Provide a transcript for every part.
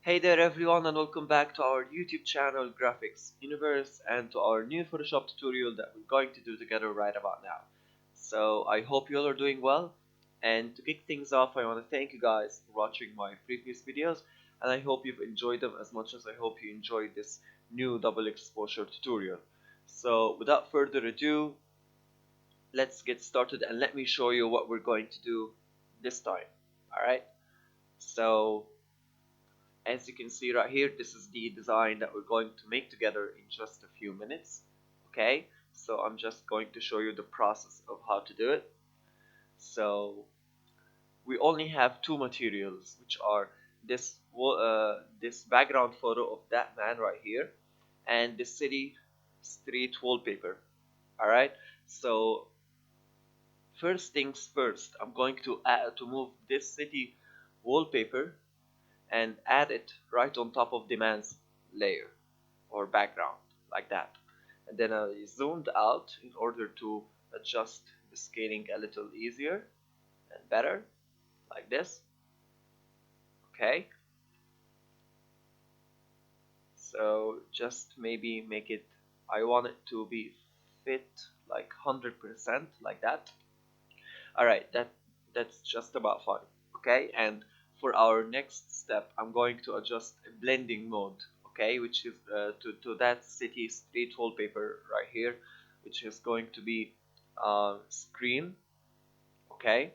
Hey there everyone and welcome back to our YouTube channel Graphics Universe and to our new Photoshop tutorial that we're going to do together right about now. So I hope you all are doing well, and to kick things off I want to thank you guys for watching my previous videos, and I hope you've enjoyed them as much as I hope you enjoyed this new double exposure tutorial. So without further ado, let's get started and let me show you what we're going to do this time. Alright, so as you can see right here, this is the design that we're going to make together in just a few minutes. Okay, so I'm just going to show you the process of how to do it. So we only have two materials, which are this background photo of that man right here and the city street wallpaper. All right, so first things first, I'm going to move this city wallpaper and add it right on top of the man's layer or background, like that. And then I zoomed out in order to adjust the scaling a little easier and better, like this. Okay, so just maybe make it, I want it to be fit like 100% like that. Alright, that's just about fine. Okay, and for our next step I'm going to adjust a blending mode, okay, which is to that city street wallpaper right here, which is going to be screen. Okay,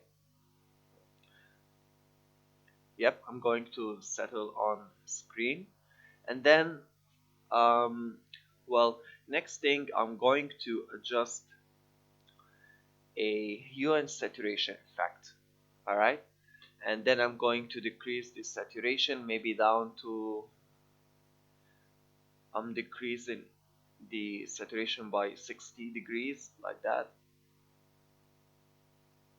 yep, I'm going to settle on screen, and then um, well, next thing I'm going to adjust a hue and saturation effect. Alright, and then I'm going to decrease the saturation maybe down to, I'm decreasing the saturation by 60 degrees like that,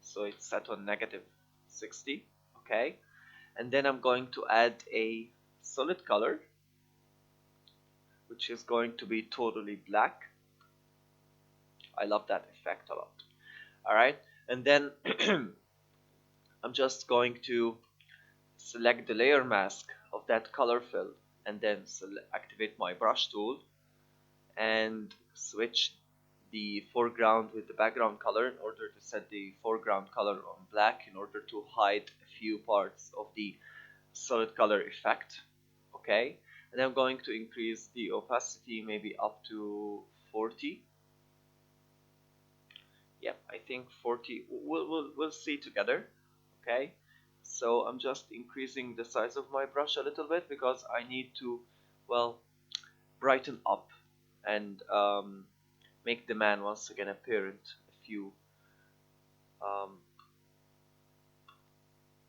so it's set on negative 60. Okay, and then I'm going to add a solid color which is going to be totally black. I love that effect a lot. Alright, and then I'm just going to select the layer mask of that color fill and then activate my brush tool and switch the foreground with the background color in order to set the foreground color on black in order to hide a few parts of the solid color effect. Okay, and I'm going to increase the opacity maybe up to 40. Yep, I think 40. We'll see together. Okay, so I'm just increasing the size of my brush a little bit because I need to, well, brighten up and make the man once again apparent a few um,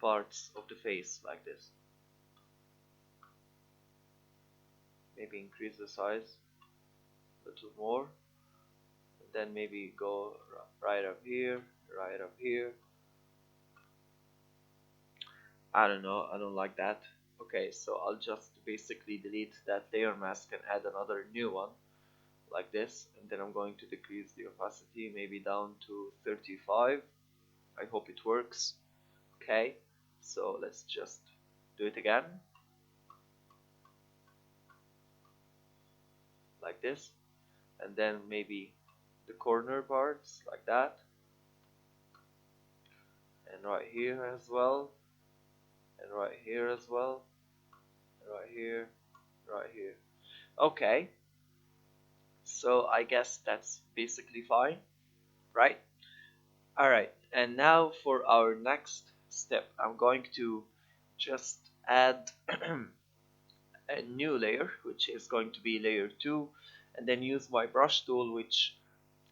parts of the face like this. Maybe increase the size a little more, and then maybe go right up here, right up here. I don't know, I don't like that. Okay, so I'll just basically delete that layer mask and add another new one like this, and then I'm going to decrease the opacity maybe down to 35. I hope it works. Okay, so let's just do it again like this, and then maybe the corner parts like that, and right here as well, and right here as well, and right here, right here. Okay, so I guess that's basically fine, right? Alright, and now for our next step, I'm going to just add a new layer, which is going to be layer 2, and then use my brush tool,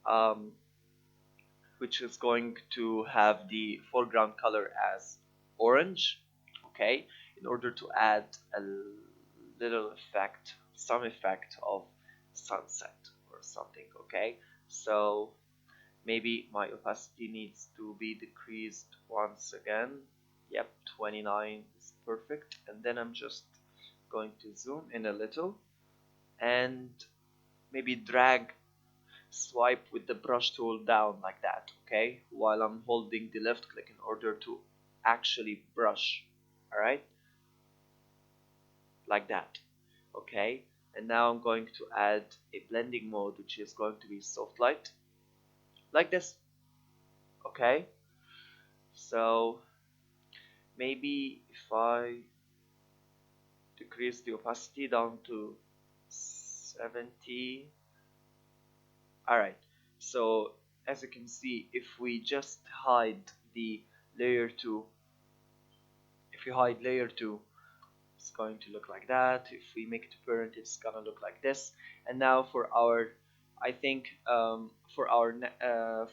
um, which is going to have the foreground color as orange. Okay, in order to add a little effect, some effect of sunset or something. Okay, so maybe my opacity needs to be decreased once again. Yep, 29 is perfect, and then I'm just going to zoom in a little and maybe drag, swipe with the brush tool down like that, okay, while I'm holding the left click in order to actually brush. Alright, like that. Okay, and now I'm going to add a blending mode, which is going to be soft light, like this. Okay, so maybe if I decrease the opacity down to 70. Alright, so as you can see, if we just hide the layer 2, if we hide layer 2, it's going to look like that. If we make it parent, it's gonna look like this. And now for our, I think for our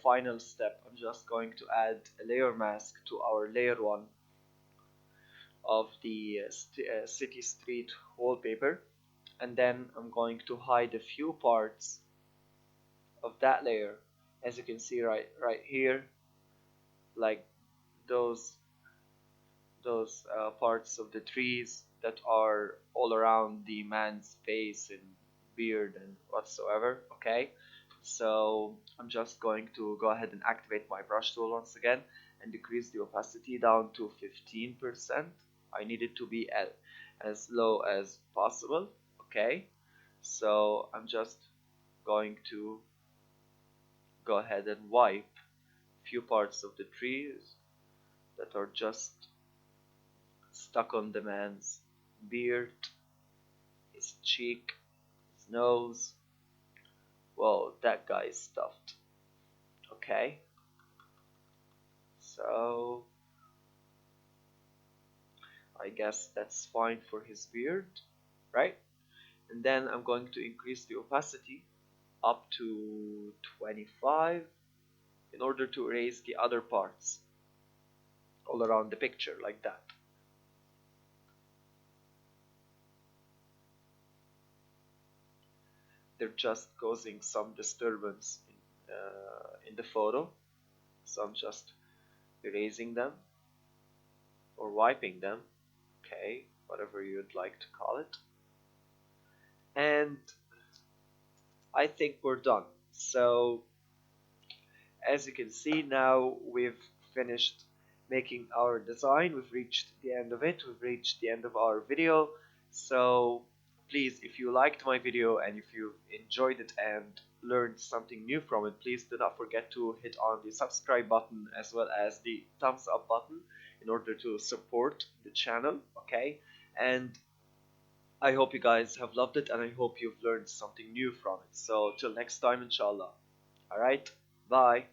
final step, I'm just going to add a layer mask to our layer 1 of the city street wallpaper, and then I'm going to hide a few parts of that layer, as you can see right here, like those parts of the trees that are all around the man's face and beard and whatsoever. Okay, so I'm just going to go ahead and activate my brush tool once again and decrease the opacity down to 15%. I need it to be as low as possible. Okay, so I'm just going to go ahead and wipe a few parts of the trees that are just stuck on the man's beard, his cheek, his nose. Well, that guy is stuffed. Okay, so I guess that's fine for his beard, right? And then I'm going to increase the opacity up to 25 in order to erase the other parts all around the picture, like that. They're just causing some disturbance in the photo, so I'm just erasing them or wiping them, okay, whatever you'd like to call it. And I think we're done. So as you can see, now we've finished making our design. We've reached the end of it. We've reached the end of our video. So please, if you liked my video and if you enjoyed it and learned something new from it, please do not forget to hit on the subscribe button as well as the thumbs up button in order to support the channel. Okay, and I hope you guys have loved it and I hope you've learned something new from it. So till next time, inshallah. Alright, bye.